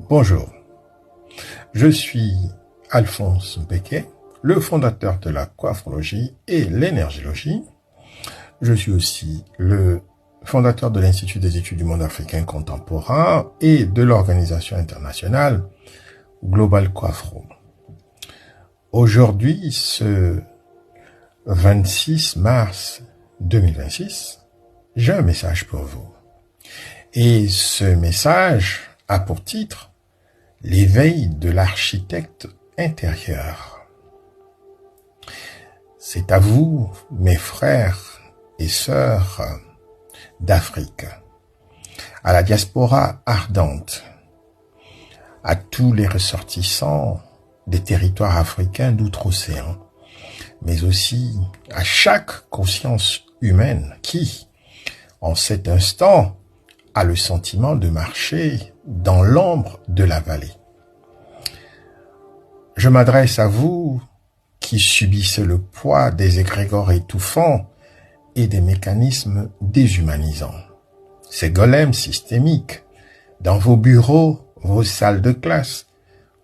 Bonjour, je suis Alphonse Becquet, le fondateur de la coiphrologie et l'énergologie. Je suis aussi le fondateur de l'Institut des études du monde africain contemporain et de l'organisation internationale Global Coiphro. Aujourd'hui, ce 26 mars 2026, j'ai un message pour vous. Et ce message a pour titre « L'éveil de l'architecte intérieur ». C'est à vous, mes frères et sœurs d'Afrique, à la diaspora ardente, à tous les ressortissants des territoires africains d'outre-océan, mais aussi à chaque conscience humaine qui, en cet instant, a le sentiment de marcher dans l'ombre de la vallée. Je m'adresse à vous qui subissez le poids des égrégores étouffants et des mécanismes déshumanisants. Ces golems systémiques dans vos bureaux, vos salles de classe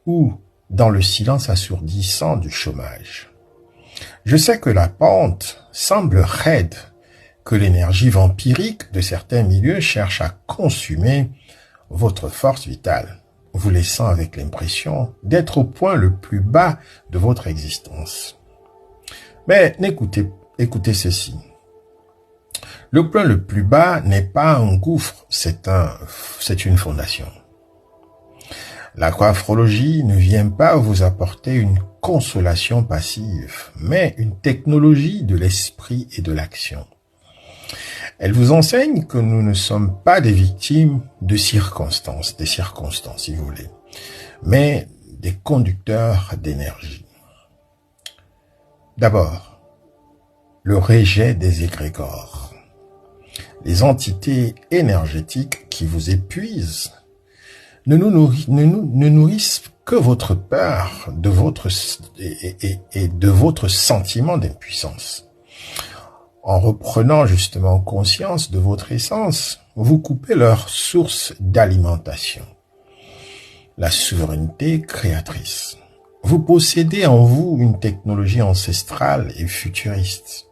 ou dans le silence assourdissant du chômage. Je sais que la pente semble raide, que l'énergie vampirique de certains milieux cherche à consumer votre force vitale, vous laissant avec l'impression d'être au point le plus bas de votre existence. Mais écoutez ceci. Le point le plus bas n'est pas un gouffre, c'est une fondation. La coiphrologie ne vient pas vous apporter une consolation passive, mais une technologie de l'esprit et de l'action. Elle vous enseigne que nous ne sommes pas des victimes de circonstances, si vous voulez, mais des conducteurs d'énergie. D'abord, le rejet des égrégores. Les entités énergétiques qui vous épuisent ne nourrissent que votre peur et de votre sentiment d'impuissance. En reprenant justement conscience de votre essence, vous coupez leur source d'alimentation, la souveraineté créatrice. Vous possédez en vous une technologie ancestrale et futuriste,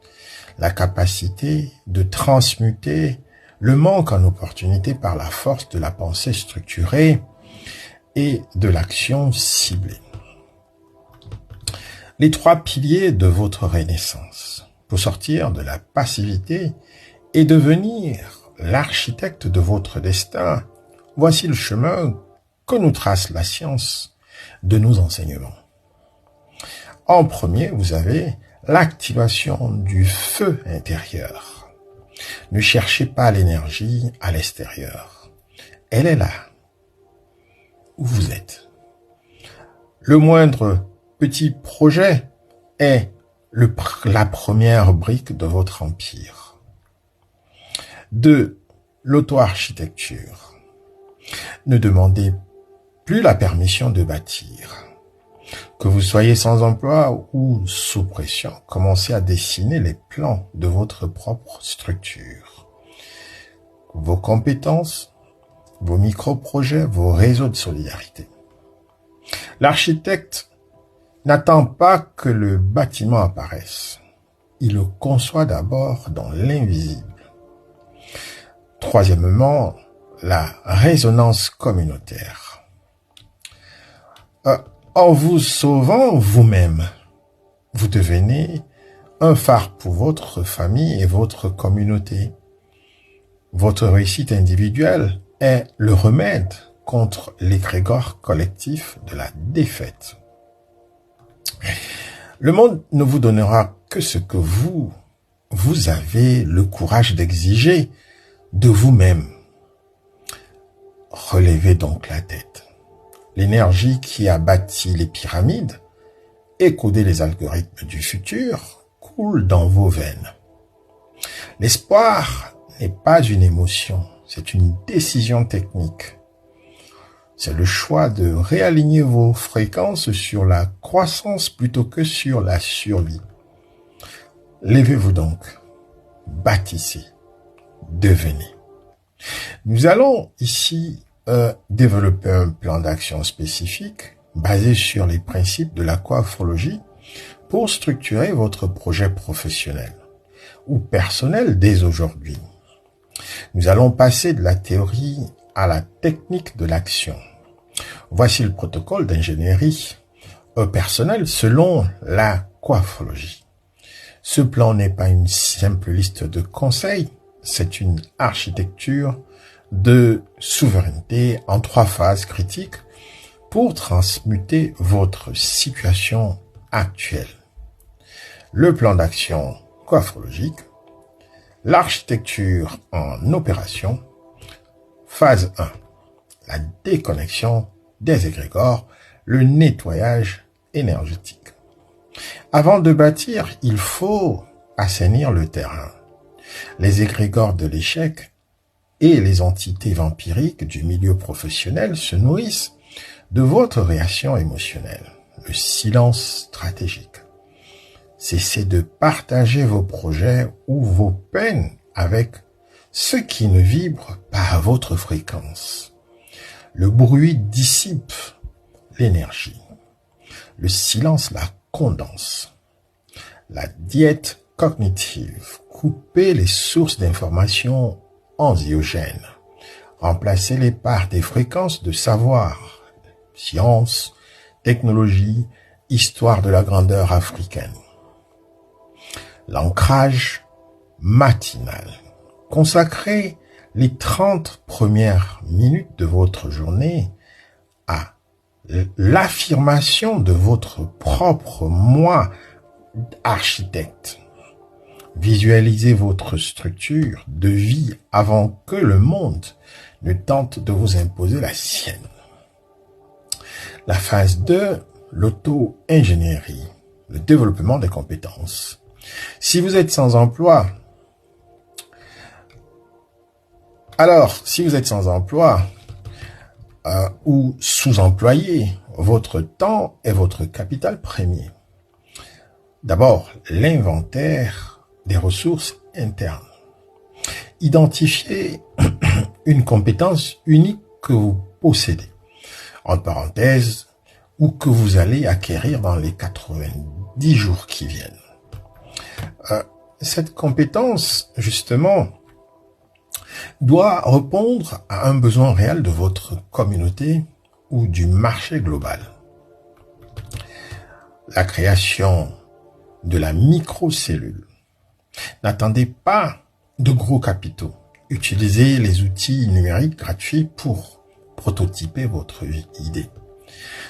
la capacité de transmuter le manque en opportunité par la force de la pensée structurée et de l'action ciblée. Les trois piliers de votre renaissance. Pour sortir de la passivité et devenir l'architecte de votre destin, voici le chemin que nous trace la science de nos enseignements. En premier, vous avez l'activation du feu intérieur. Ne cherchez pas l'énergie à l'extérieur. Elle est là, où vous êtes. Le moindre petit projet est la première brique de votre empire. 2. L'auto-architecture. Ne demandez plus la permission de bâtir. Que vous soyez sans emploi ou sous pression, commencez à dessiner les plans de votre propre structure. Vos compétences, vos micro-projets, vos réseaux de solidarité. L'architecte n'attend pas que le bâtiment apparaisse. Il le conçoit d'abord dans l'invisible. Troisièmement, la résonance communautaire. En vous sauvant vous-même, vous devenez un phare pour votre famille et votre communauté. Votre réussite individuelle est le remède contre l'égrégore collectif de la défaite. Le monde ne vous donnera que ce que vous avez le courage d'exiger de vous-même. Relevez donc la tête. L'énergie qui a bâti les pyramides et codé les algorithmes du futur coule dans vos veines. L'espoir n'est pas une émotion, c'est une décision technique. C'est le choix de réaligner vos fréquences sur la croissance plutôt que sur la survie. Levez-vous donc, bâtissez, devenez. Nous allons ici développer un plan d'action spécifique basé sur les principes de la coaphrologie pour structurer votre projet professionnel ou personnel dès aujourd'hui. Nous allons passer de la théorie à la technique de l'action. Voici le protocole d'ingénierie personnelle selon la coaphrologie. Ce plan n'est pas une simple liste de conseils, c'est une architecture de souveraineté en 3 phases critiques pour transmuter votre situation actuelle. Le plan d'action coaphrologique, l'architecture en opération, phase 1, la déconnexion des égrégores, le nettoyage énergétique. Avant de bâtir, il faut assainir le terrain. Les égrégores de l'échec et les entités vampiriques du milieu professionnel se nourrissent de votre réaction émotionnelle, le silence stratégique. Cessez de partager vos projets ou vos peines avec ceux qui ne vibrent pas à votre fréquence. Le bruit dissipe l'énergie. Le silence la condense. La diète cognitive. Coupez les sources d'informations anxiogènes. Remplacez-les par des fréquences de savoir, science, technologie, histoire de la grandeur africaine. L'ancrage matinal. Consacrez les 30 premières minutes de votre journée à l'affirmation de votre propre moi architecte. Visualisez votre structure de vie avant que le monde ne tente de vous imposer la sienne. La phase 2, l'auto-ingénierie, le développement des compétences. Si vous êtes sans emploi, ou sous-employé, votre temps est votre capital premier. D'abord, l'inventaire des ressources internes. Identifiez une compétence unique que vous possédez, entre parenthèses, ou que vous allez acquérir dans les 90 jours qui viennent. Cette compétence, justement, doit répondre à un besoin réel de votre communauté ou du marché global. La création de la microcellule. N'attendez pas de gros capitaux. Utilisez les outils numériques gratuits pour prototyper votre idée.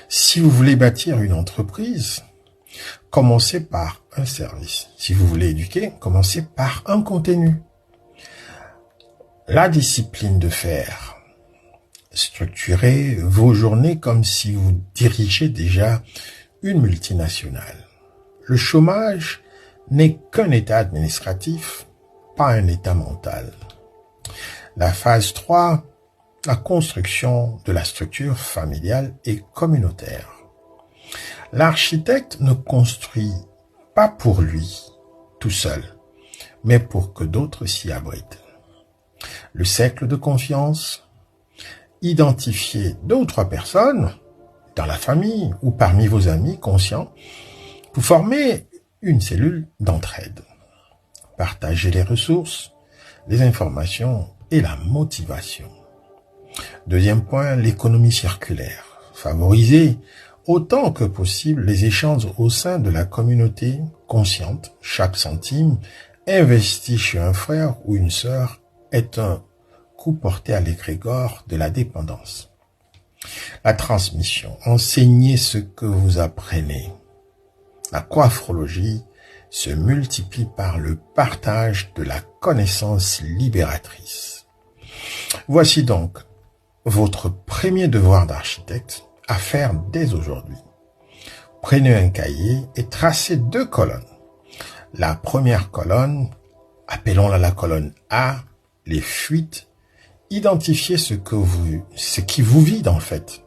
Si vous voulez bâtir une entreprise, commencez par un service. Si vous voulez éduquer, commencez par un contenu. La discipline de faire. Structurez vos journées comme si vous dirigez déjà une multinationale. Le chômage n'est qu'un état administratif, pas un état mental. La phase 3, la construction de la structure familiale et communautaire. L'architecte ne construit pas pour lui, tout seul, mais pour que d'autres s'y abritent. Le cercle de confiance. Identifiez 2 ou 3 personnes dans la famille ou parmi vos amis conscients pour former une cellule d'entraide. Partagez les ressources, les informations et la motivation. Deuxième point, l'économie circulaire. Favorisez autant que possible les échanges au sein de la communauté consciente. Chaque centime investi chez un frère ou une sœur est un coup porté à l'égrégore de la dépendance. La transmission. Enseignez ce que vous apprenez. La coaphrologie se multiplie par le partage de la connaissance libératrice. Voici donc votre premier devoir d'architecte à faire dès aujourd'hui. Prenez un cahier et tracez 2 colonnes. La première colonne, appelons-la la colonne A, les fuites. Identifiez ce qui vous vide en fait.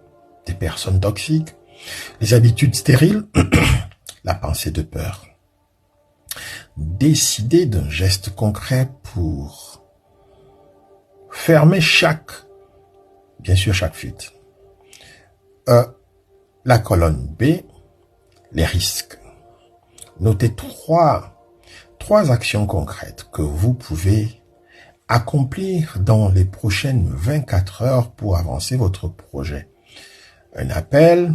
Des personnes toxiques, les habitudes stériles, la pensée de peur. Décidez d'un geste concret pour fermer chaque bien sûr chaque fuite. La colonne B, les risques. Notez trois actions concrètes que vous pouvez accomplir dans les prochaines 24 heures pour avancer votre projet. Un appel,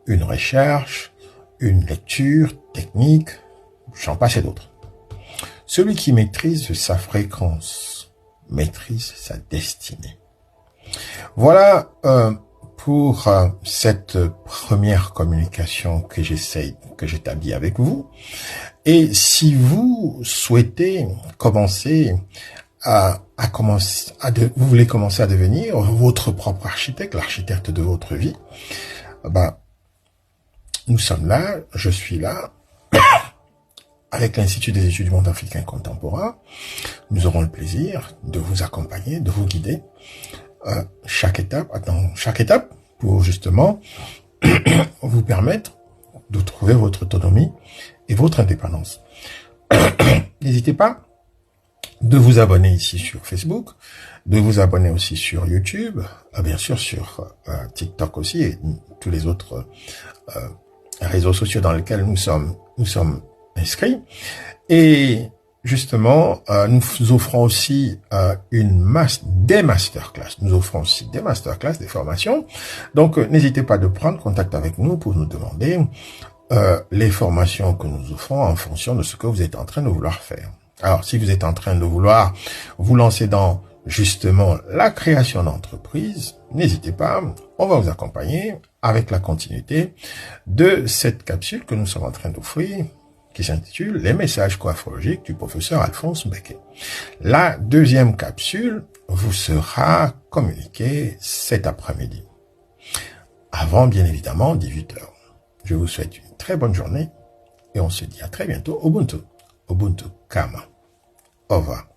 une recherche, une lecture technique, j'en passe et d'autres. Celui qui maîtrise sa fréquence maîtrise sa destinée. Voilà pour cette première communication que j'établis avec vous. Et si vous souhaitez commencer vous voulez commencer à devenir votre propre architecte, l'architecte de votre vie, nous sommes là, je suis là, avec l'Institut des études du monde africain contemporain. Nous aurons le plaisir de vous accompagner, de vous guider dans chaque étape pour justement vous permettre de trouver votre autonomie et votre indépendance. N'hésitez pas de vous abonner ici sur Facebook, de vous abonner aussi sur YouTube, bien sûr sur TikTok aussi et tous les autres réseaux sociaux dans lesquels nous sommes inscrits. Et justement, nous offrons aussi des masterclass. Nous offrons aussi des masterclass, des formations. Donc, n'hésitez pas de prendre contact avec nous pour nous demander les formations que nous offrons en fonction de ce que vous êtes en train de vouloir faire. Alors, si vous êtes en train de vouloir vous lancer dans justement la création d'entreprise, n'hésitez pas, on va vous accompagner avec la continuité de cette capsule que nous sommes en train d'offrir, qui s'intitule « Les messages coiffologiques du professeur Alphonse Becquet ». La deuxième capsule vous sera communiquée cet après-midi, avant bien évidemment 18 h. Je vous souhaite une très bonne journée et on se dit à très bientôt. Ubuntu Kama. Au revoir.